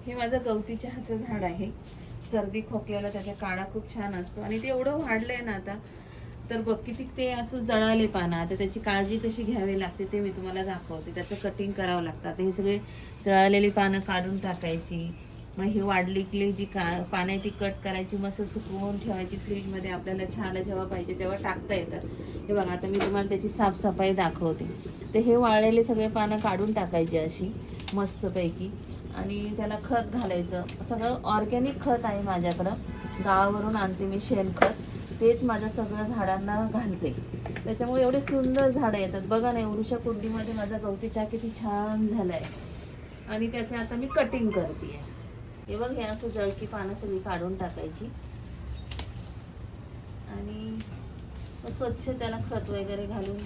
हे माझं गवती चहाचं झाड आहे. सर्दी खोकल्याला त्याचा काढा खूप छान असतो आणि ते एवढं वाढलंय ना आता, तर बघ किती ते असं जळाले पानं. आता त्याची काळजी कशी घ्यावी लागते ते मी तुम्हाला दाखवते. त्याचं कटिंग करावं लागतं. आता हे सगळे जळालेली पानं काढून टाकायची. मग ही वाढलेली जी पानं आहे ती कट करायची, मस्त सुकवून ठेवायची फ्रीजमध्ये. आपल्याला चहाला जेव्हा पाहिजे तेव्हा टाकता येतात. हे बघा आता मी तुम्हाला त्याची साफसफाई दाखवते. ते हे वाळलेले सगळे पानं काढून टाकायची अशी मस्तपैकी, आणि त्याला खत घालायचं. सगळं ऑर्गॅनिक खत आहे माझ्याकडं, गावावरून आणते मी शेणखत. तेच माझ्या सगळं झाडांना घालते. त्याच्यामुळे एवढे सुंदर झाडं येतात. बघा ना, एवढ्याशा कुंडीमध्ये माझा गवती चहा किती छान झालाय. आणि त्याचे आता मी कटिंग करते. हे बघ, हे असं जळकी पानं सगळी काढून टाकायची आणि स्वच्छ त्याला खत वगैरे घालून.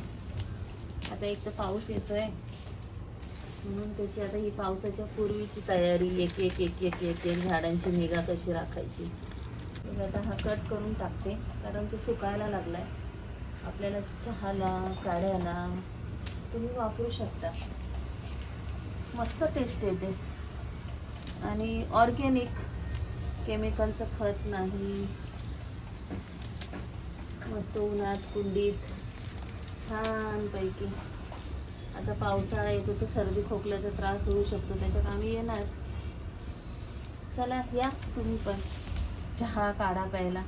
आता एक तर पाऊस येतोय म्हणून त्याची आता ही पावसाच्या पूर्वीची तयारी. एक एक एक एक एक एक झाडांची निगा कशी राखायची. आता हा कट करून टाकते, कारण तो सुकायला लागलाय. आपल्याला चहाला, काढ्याला तुम्ही वापरू शकता. मस्त टेस्ट येते आणि ऑर्गॅनिक, केमिकलचं खत नाही. मस्त उन्हात कुंडीत छानपैकी. आता पावसाळा येतो तर सर्दी खोकल्याचा त्रास होऊ शकतो, त्याच्यात आम्ही येणार. चला या तुम्ही पण चहा काढा प्यायला.